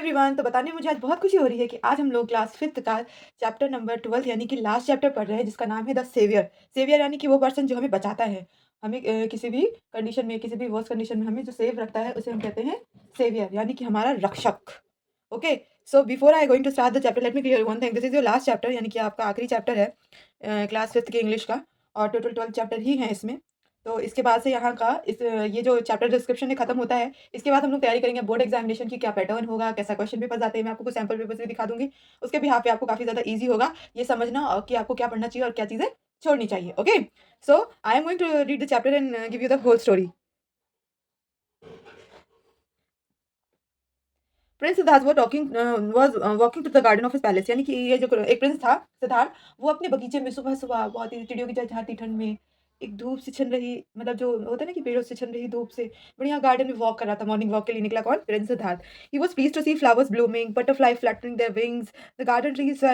Everyone. तो बताने में मुझे आज बहुत खुशी हो रही है कि आज हम लोग क्लास 5th का चैप्टर नंबर 12 यानी कि लास्ट चैप्टर पढ़ रहे हैं, जिसका नाम है द सेवियर। सेवियर यानी कि वो पर्सन जो हमें बचाता है। हमें किसी भी कंडीशन में, किसी भी वर्स्ट कंडीशन में हमें जो सेव रखता है, उसे हम कहते हैं सेवियर, यानी कि हमारा रक्षक। Okay, so before I going to start the chapter, let me clear one thing. This is your last chapter, यानी कि आपका आखिरी चैप्टर है क्लास 5th के इंग्लिश का, और टोटल 12 चैप्टर ही हैं इसमें। तो इसके बाद से यहाँ का ये जो चैप्टर डिस्क्रिप्शन है खत्म होता है। इसके बाद हम लोग तैयारी करेंगे बोर्ड एग्जामिनेशन की, क्या पैटर्न होगा, कैसा क्वेश्चन पेपर्स आते हैं। मैं आपको कुछ सैंपल पेपर्स भी दिखा दूंगी। उसके बिहाफ पे आपको काफ़ी ज़्यादा ईजी होगा ये समझना और कि आपको क्या पढ़ना चाहिए और क्या चीज़ें छोड़नी चाहिए। Okay, so I am going to read the chapter and give you the whole story. Prince Siddhartha was walking to the garden of his palace, यानी कि ये जो एक प्रिंस था सिद्धार्थ, वो अपने बगीचे में सुबह-सुबह बहुत ही चिड़ियों की चहचहाती ठंड में, एक धूप से छिन रही, मतलब जो होता है ना कि पेड़ों से छिन रही धूप से बढ़िया गार्डन में वॉक कर रहा था। मॉर्निंग वॉक के लिए निकला कौन? Prince Siddhartha. He was pleased to see flowers blooming, butterfly fluttering their wings, the garden trees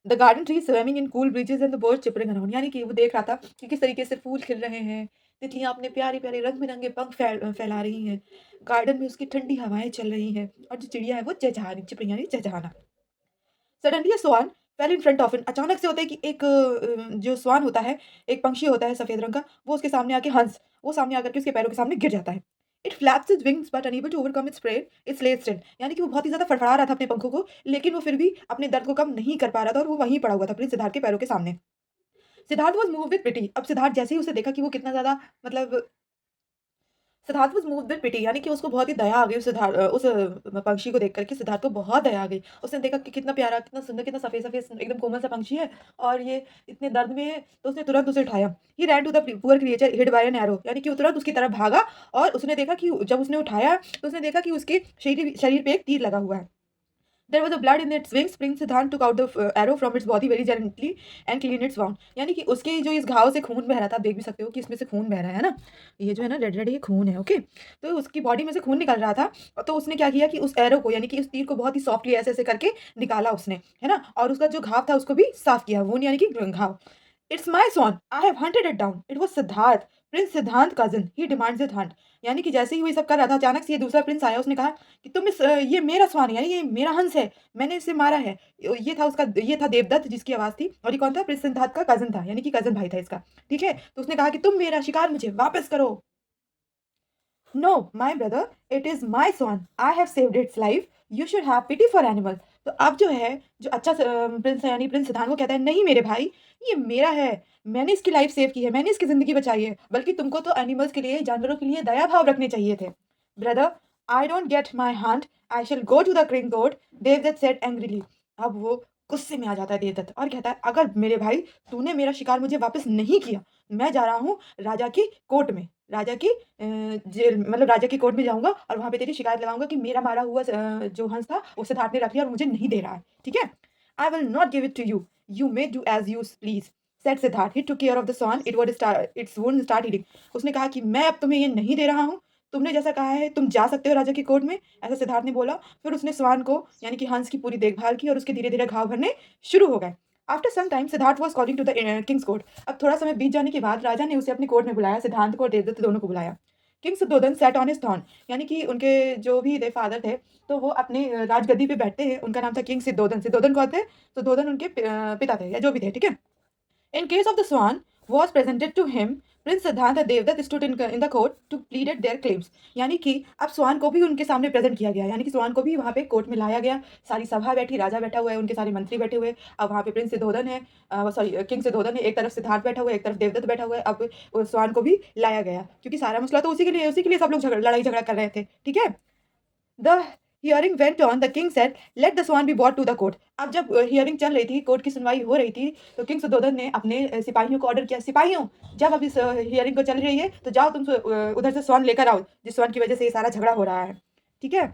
the garden tree swimming in cool breezes and the birds chirping around, यानी कि वो देख रहा था कि किस तरीके से फूल खिल रहे हैं, तितलियां अपने प्यारे प्यारे रंग बिरंगे पंख फैला रही हैं, गार्डन में उसकी ठंडी हवाएं चल रही हैं, और जो चिड़िया है वो चहचहा रही, चिपरिंग यानी चहचहाना। Suddenly a swan fell in front of him, अचानक से होता है कि एक जो स्वान होता है, एक पंक्षी होता है सफेद रंग का, वो उसके सामने आके हंस, वो सामने आकर के उसके पैरों के सामने गिर जाता है। It flaps its wings but unable to overcome its prey, its legs still, यानी कि वो बहुत ही ज़्यादा फड़फड़ा रहा था अपने पंखों को, लेकिन वो फिर भी अपने दर्द को कम नहीं कर पा रहा था, और वो वहीं पड़ा हुआ था प्रिंस सिद्धार्थ के पैरों के सामने। सिद्धार्थ वाज़ मूव्ड विथ पिटी, अब सिद्धार्थ जैसे ही उसे देखा कि वो कितना ज़्यादा, मतलब सिद्धार्थ वाज़ मूव्ड विथ पिटी, यानी कि उसको बहुत ही दया आ गई उस पंक्षी को देख कर के सिद्धार्थ को बहुत दया आ गई। उसने देखा कि कितना प्यारा, कितना सुंदर, कितना सफ़ेद-सफ़ेद एकदम कोमल सा पंक्षी है, और ये इतने दर्द में है, तो उसने तुरंत उसे उठाया। He ran to the poor creature hid by an arrow, यानी कि वो तुरंत उसकी तरफ भागा, और उसने देखा कि जब उसने उठाया, तो उसने देखा कि उसके शरीर पे एक तीर लगा हुआ है। There was a blood in its wings. Prince Siddharth took out the arrow from its body very gently and cleaned its wound. यानी कि उसके जो इस घाव से खून बह रहा था, आप देख भी सकते हो कि इसमें से खून बह रहा है ना, ये जो है ना रेड रेड, ये खून है। ओके, तो उसकी बॉडी में से खून निकल रहा था, तो उसने क्या किया कि उस एरो को, यानी कि उस तीर को बहुत ही सॉफ्टली ऐसे ऐसे करके निकाला उसने, है ना, और उसका जो घाव था उसको भी साफ किया, वो यानी कि घाव। It's my sworn, I have hunted it down, it was Siddhartha, prince Siddhant cousin, he demands it hunt. यानी कि जैसे ही वो ये सब कर रहा था, अचानक से ये दूसरा प्रिंस आया, उसने कहा कि ये मेरा स्वान है, यानी ये मेरा हंस है, मैंने इसे मारा है। ये था देवदत्त, जिसकी आवाज़ थी, और ये कौन था? प्रिंस सिद्धार्थ का कज़िन था, यानी कि कज़िन भाई था इसका, ठीक है? तो उसने कहा कि तुम मेरा शिकार मुझे वापस करो। No my brother, it is my sworn, I have saved its life, you should have pity for animal. तो अब जो है, जो अच्छा प्रिंस है, यानी प्रिंस सिद्धार्थ, वो कहता है, नहीं मेरे भाई, ये मेरा है, मैंने इसकी लाइफ सेव की है, मैंने इसकी ज़िंदगी बचाई है, बल्कि तुमको तो एनिमल्स के लिए, जानवरों के लिए दया भाव रखने चाहिए थे। Brother, I don't get my hunt, I shall go to the king court, Devadatta said angrily. अब वो गुस्से में आ जाता है देवदत्त, और कहता है, अगर मेरे भाई तूने मेरा शिकार मुझे वापस नहीं किया, मैं जा रहा हूँ राजा की कोर्ट में, राजा की जेल, मतलब राजा की कोर्ट में जाऊँगा, और वहाँ पे तेरी शिकायत लगाऊँगा कि मेरा मारा हुआ जो हंस था, वो सिद्धार्थ ने रख लिया और मुझे नहीं दे रहा है, ठीक है? I will not give it to you, you may do as you please, said Siddhartha. He took care of the swan, it's wound start healing. उसने कहा कि मैं अब तुम्हें ये नहीं दे रहा हूँ, तुमने जैसा कहा है, तुम जा सकते हो राजा की कोर्ट में, ऐसा सिद्धार्थ ने बोला। फिर उसने स्वान को, यानी कि हंस की पूरी देखभाल की, और उसके धीरे-धीरे घाव भरने शुरू हो गए। After some time Siddhartha was calling to the king's court. अब थोड़ा समय बीत जाने के बाद राजा ने उसे अपनी कोर्ट में बुलाया, सिद्धांत को और देवदत्त दोनों को बुलाया। King Suddhodana sat on his throne, यानी कि उनके जो भी दे फादर थे, तो वो अपने राजगद्दी पे बैठते हैं। उनका नाम था किंग सिद्धोधन। सिद्धोधन कौन थे? सुद्धोधन उनके पिता थे, या जो भी थे, ठीक है? In case of the swan was presented to him, Prince Siddharth and Devdutt stood in the court to pleaded their claims। यानी कि अब स्वान को भी उनके सामने प्रेजेंट किया गया, यानी कि स्वान को भी वहाँ पे कोर्ट में लाया गया। सारी सभा बैठी, राजा बैठा हुआ है, उनके सारे मंत्री बैठे हुए। अब वहाँ पे प्रिंस सिद्धोधन है, सॉरी किंग सिद्धोधन है, एक तरफ सिद्धार्थ बैठा हुआ है, एक तरफ देवदत्त बैठा हुआ है। अब स्वान को भी लाया गया, क्योंकि सारा मसला तो उसी के लिए सब लोग लड़ाई झगड़ा कर रहे थे, ठीक है? The hearing went on, the king said, let the swan be bought to the court. अब जब हियरिंग चल रही थी, कोर्ट की सुनवाई हो रही थी, तो किंग सुद्धोधन ने अपने सिपाहियों को ऑर्डर किया, सिपाहियों, जब अब इस हियरिंग को चल रही है, तो जाओ तुम उधर से स्वान लेकर आओ, जिस स्वान की वजह से ये सारा झगड़ा हो रहा है, ठीक है?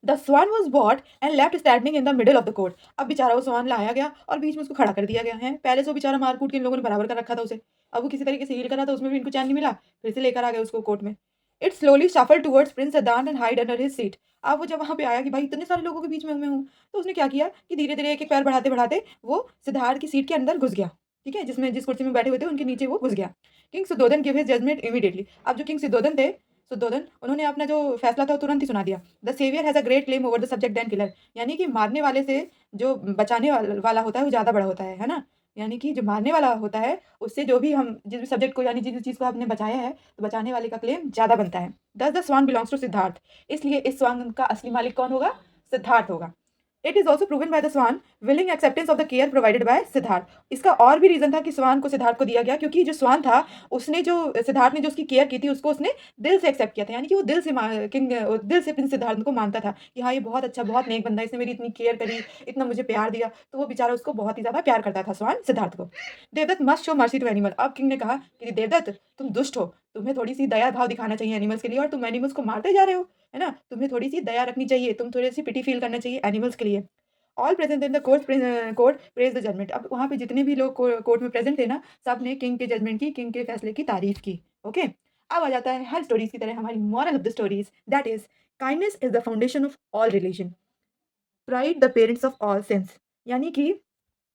The swan was bought and left standing in the middle of the court. अब बेचारा वो स्वान लाया गया और बीच में उसको खड़ा कर दिया गया है। पहले से वो बेचारा मार कूट के इन लोगों ने बराबर कर रखा था उसे। अब वो किसी तरीके से हील करा था, उसमें भी इनको चैन नहीं मिला, फिर से लेकर आ गए उसको कोर्ट में। It slowly shuffle towards Prince Siddharth and hide under his seat. अब वो जब वहाँ पे आया कि भाई इतने सारे लोगों के बीच में मैं हूँ, तो उसने क्या किया कि धीरे धीरे एक एक पैर बढ़ाते बढ़ाते वो सिद्धार्थ की सीट के अंदर घुस गया, ठीक है, जिस कुर्सी में बैठे हुए थे उनके नीचे वो घुस गया। King Suddhodana give his judgement immediately. अब जो किंग सुद्धोधन थे, शुद्धोधन, उन्होंने अपना जो फैसला था वो तुरंत ही सुना दिया। The saviour has a great claim over the subject than killer, यानी कि मारने वाले से जो बचाने वाला होता है वो ज़्यादा बड़ा होता है ना? यानी कि जो मारने वाला होता है उससे जो भी हम जिस भी सब्जेक्ट को यानी जिस चीज़ को आपने बचाया है, तो बचाने वाले का क्लेम ज़्यादा बनता है। Thus the swan belongs to Siddhartha, इसलिए इस स्वान का असली मालिक कौन होगा? सिद्धार्थ होगा। It is also proven by the swan willing acceptance of the care provided by Siddhartha. इसका और भी रीज़न था कि स्वान को सिद्धार्थ को दिया गया क्योंकि जो स्वान था, उसने जो सिद्धार्थ ने जो उसकी केयर की थी, उसको उसने दिल से एक्सेप्ट किया था। यानी कि वो दिल से प्रिंस सिद्धार्थ को मानता था कि हाँ, ये बहुत अच्छा, बहुत नेक बंदा है, इसने मेरी इतनी केयर करी, इतना मुझे प्यार दिया। तो वो बेचारा उसको बहुत ही ज़्यादा प्यार करता था स्वान सिद्धार्थ को। Devadatta must show mercy to animal. अब किंग ने कहा कि देवदत्त, तुम दुष्ट हो, तुम्हें थोड़ी-सी दया भाव दिखाना चाहिए एनिमल्स के लिए और तुम एनिमल्स को मारते जा रहे हो, है ना? तुम्हें थोड़ी-सी दया रखनी चाहिए, तुम थोड़ी-सी पिटी फ़ील करना चाहिए एनिमल्स के लिए। All present in the court praise the judgment. अब वहाँ पे जितने भी लोग कोर्ट में प्रेज़ेंट थे ना, सब ने किंग के जजमेंट की, किंग के फैसले की तारीफ़ की। ओके? अब आ जाता है हर स्टोरीज़ की तरह हमारी moral of the stories, that is kindness is the foundation of all relation, pride the parents of all since. यानी कि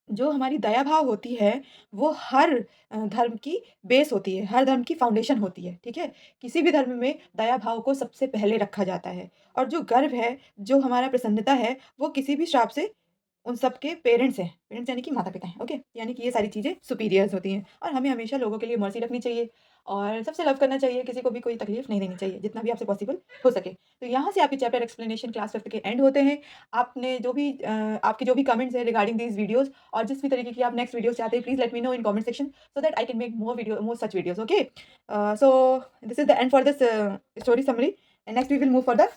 जो हमारी दया भाव होती है, वो हर धर्म की बेस होती है, हर धर्म की फाउंडेशन होती है, ठीक है? किसी भी धर्म में दया भाव को सबसे पहले रखा जाता है और जो गर्व है, जो हमारा प्रसन्नता है, वो किसी भी श्राप से उन सबके पेरेंट्स हैं, पेरेंट्स यानी कि माता-पिता हैं, ओके? यानी कि ये सारी चीज़ें सुपीरियर्स होती हैं और हमें हमेशा लोगों के लिए मर्ज़ी रखनी चाहिए और सबसे लव करना चाहिए, किसी को भी कोई तकलीफ़ नहीं देनी चाहिए, जितना भी आपसे पॉसिबल हो सके। तो यहाँ से आपके चैप्टर एक्सप्लेनेशन क्लास 5th के एंड होते हैं। आपने जो भी आपके जो भी कमेंट्स हैं रिगार्डिंग दीज़ वीडियोज़ और जिस भी तरीके की आप नेक्स्ट वीडियोज़ चाहते हैं, please let me know in comment section so that I can make more such videos, okay? So this is the end for this story summary and next we will move for the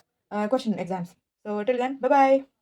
question exams. So till then, bye-bye.